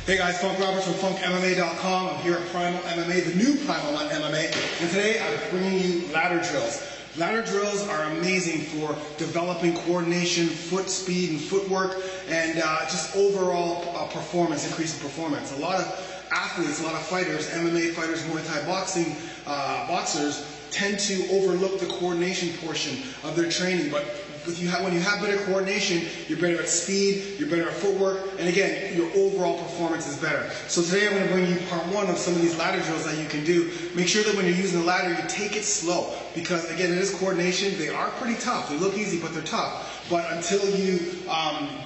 Hey guys, Funk Roberts from FunkMMA.com. I'm here at Primal MMA, the new Primal MMA, and today I'm bringing you ladder drills. Ladder drills are amazing for developing coordination, foot speed and footwork, and just overall performance, increasing performance. A lot of athletes, a lot of fighters, MMA fighters, Muay Thai boxing, boxers tend to overlook the coordination portion of their training, but when you have better coordination, you're better at speed, you're better at footwork, and again, your overall performance is better. So today I'm going to bring you part one of some of these ladder drills that you can do. Make sure that when you're using the ladder, you take it slow, because again, it is coordination. They are pretty tough. They look easy, but they're tough. But until you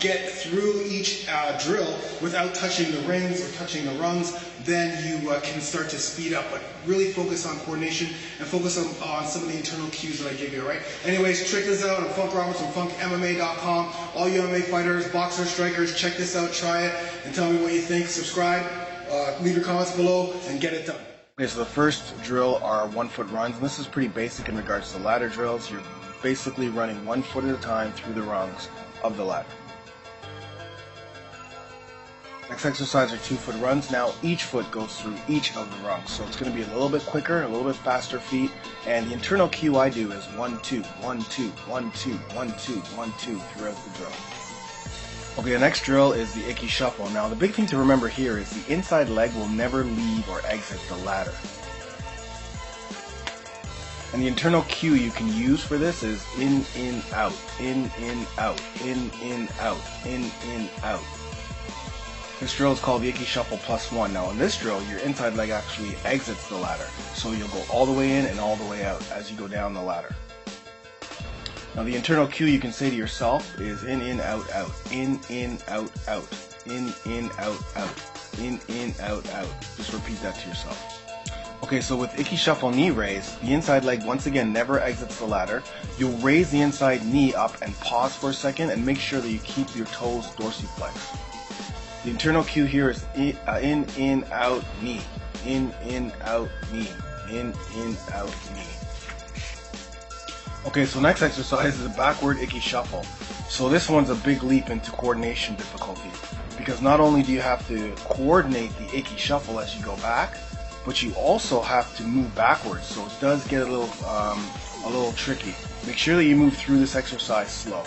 get through each drill without touching the rings or touching the rungs, then you can start to speed up. But really focus on coordination and focus on some of the internal cues that I give you, right? Anyways, check this out. I'm Funk Roberts from FunkMMA.com. All you MMA fighters, boxers, strikers, check this out, try it, and tell me what you think. Subscribe, leave your comments below, and get it done. Okay, so the first drill are 1 foot runs, and this is pretty basic in regards to ladder drills. You're basically running 1 foot at a time through the rungs of the ladder. Next exercise are 2 foot runs. Now each foot goes through each of the rungs, so it's going to be a little bit quicker, a little bit faster feet, and the internal cue I do is 1 2 1 2 1 2 1 2 1 2 throughout the drill. Okay, the next drill is the icky shuffle. Now the big thing to remember here is the inside leg will never leave or exit the ladder. And the internal cue you can use for this is in, out, in, out, in, out, in, out. This drill is called the icky shuffle +1. Now in this drill, your inside leg actually exits the ladder. So you'll go all the way in and all the way out as you go down the ladder. Now the internal cue you can say to yourself is in, out, out, in, out, out, in, out, out, in, out, out. Just repeat that to yourself. Okay, so with icky shuffle knee raise, the inside leg once again never exits the ladder. You'll raise the inside knee up and pause for a second and make sure that you keep your toes dorsiflexed. The internal cue here is in, out, knee, in, out, knee, in, out, knee. Okay, so next exercise is a backward icky shuffle. So this one's a big leap into coordination difficulty, because not only do you have to coordinate the icky shuffle as you go back, but you also have to move backwards, so it does get a little tricky. Make sure that you move through this exercise slow.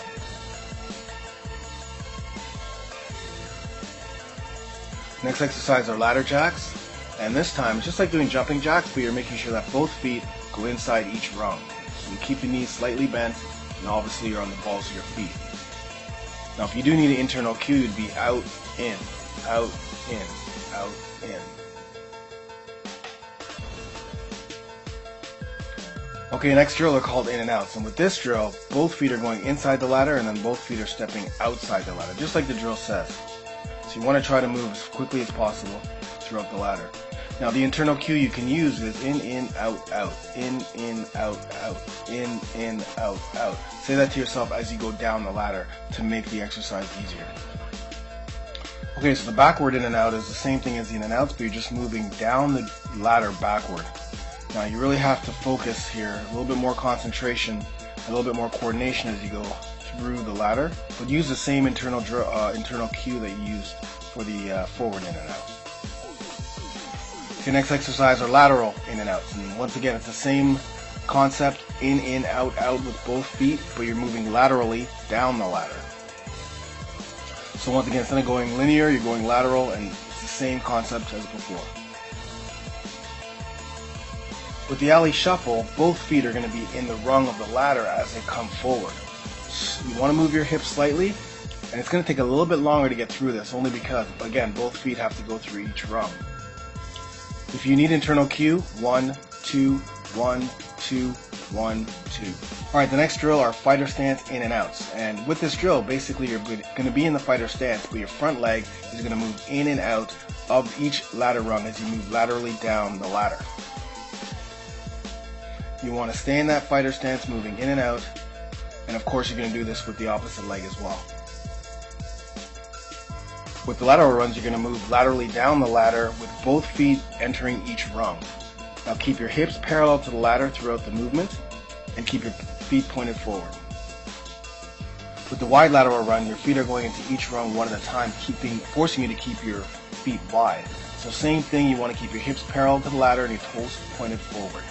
Next exercise are ladder jacks, and this time it's just like doing jumping jacks, but you're making sure that both feet go inside each rung. So you keep the knees slightly bent, and obviously you're on the balls of your feet. Now if you do need an internal cue, you'd be out, in, out, in, out, in. Okay, next drill are called in and outs, and with this drill, both feet are going inside the ladder and then both feet are stepping outside the ladder, just like the drill says. So you want to try to move as quickly as possible throughout the ladder. Now the internal cue you can use is in, out, out, in, out, out, in, out, out. Say that to yourself as you go down the ladder to make the exercise easier. Okay, so the backward in and out is the same thing as the in and outs, but you're just moving down the ladder backward. Now you really have to focus here, a little bit more concentration, a little bit more coordination as you go through the ladder, but use the same internal cue that you used for the forward in and out. Okay, next exercise are lateral in and outs, and once again it's the same concept, in, out, out with both feet, but you're moving laterally down the ladder. So once again, instead of going linear, you're going lateral, and it's the same concept as before. With the alley shuffle, both feet are going to be in the rung of the ladder as they come forward. So you want to move your hips slightly, and it's going to take a little bit longer to get through this, only because, again, both feet have to go through each rung. If you need internal cue, 1, 2, 1, 2, 1, 2. Alright, the next drill are fighter stance in and outs. And with this drill, basically you're going to be in the fighter stance, but your front leg is going to move in and out of each ladder rung as you move laterally down the ladder. You want to stay in that fighter stance, moving in and out, and of course you're going to do this with the opposite leg as well. With the lateral runs, you're going to move laterally down the ladder with both feet entering each rung. Now keep your hips parallel to the ladder throughout the movement, and keep your feet pointed forward. With the wide lateral run, your feet are going into each rung one at a time, forcing you to keep your feet wide. So same thing, you want to keep your hips parallel to the ladder and your toes pointed forward.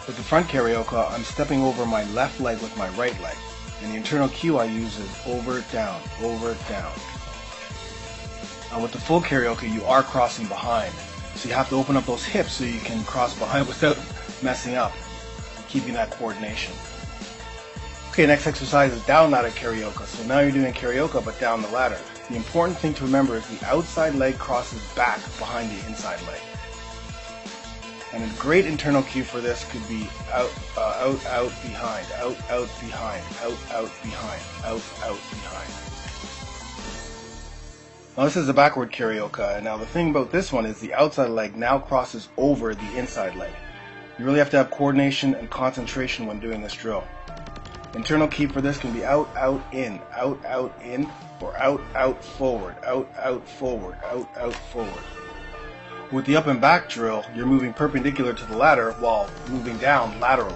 With the front karaoke, I'm stepping over my left leg with my right leg. And the internal cue I use is over, down, over, down. Now with the full karaoke, you are crossing behind. So you have to open up those hips so you can cross behind without messing up, keeping that coordination. Okay, next exercise is down ladder karaoke. So now you're doing karaoke but down the ladder. The important thing to remember is the outside leg crosses back behind the inside leg. And a great internal cue for this could be out, out, behind, out, behind, out, behind, out, behind. Now this is the backward karaoke, and now the thing about this one is the outside leg now crosses over the inside leg. You really have to have coordination and concentration when doing this drill. Internal key for this can be out, in, or out, forward, out, forward, out, forward. With the up and back drill, you're moving perpendicular to the ladder while moving down laterally.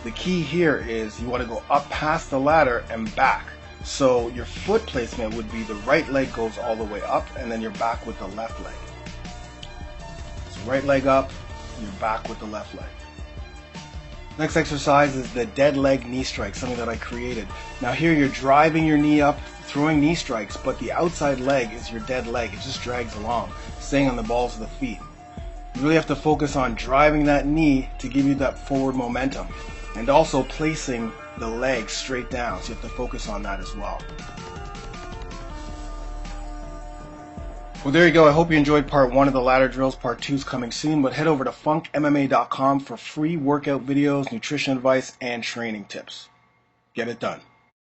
The key here is you want to go up past the ladder and back. So your foot placement would be the right leg goes all the way up and then you're back with the left leg. So right leg up, you're back with the left leg. Next exercise is the dead leg knee strike, something that I created. Now here you're driving your knee up, throwing knee strikes, but the outside leg is your dead leg. It just drags along, staying on the balls of the feet. You really have to focus on driving that knee to give you that forward momentum, and also placing the leg straight down, so you have to focus on that as well. Well, there you go. I hope you enjoyed part 1 of the ladder drills. Part 2 is coming soon, but head over to funkmma.com for free workout videos, nutrition advice, and training tips. Get it done.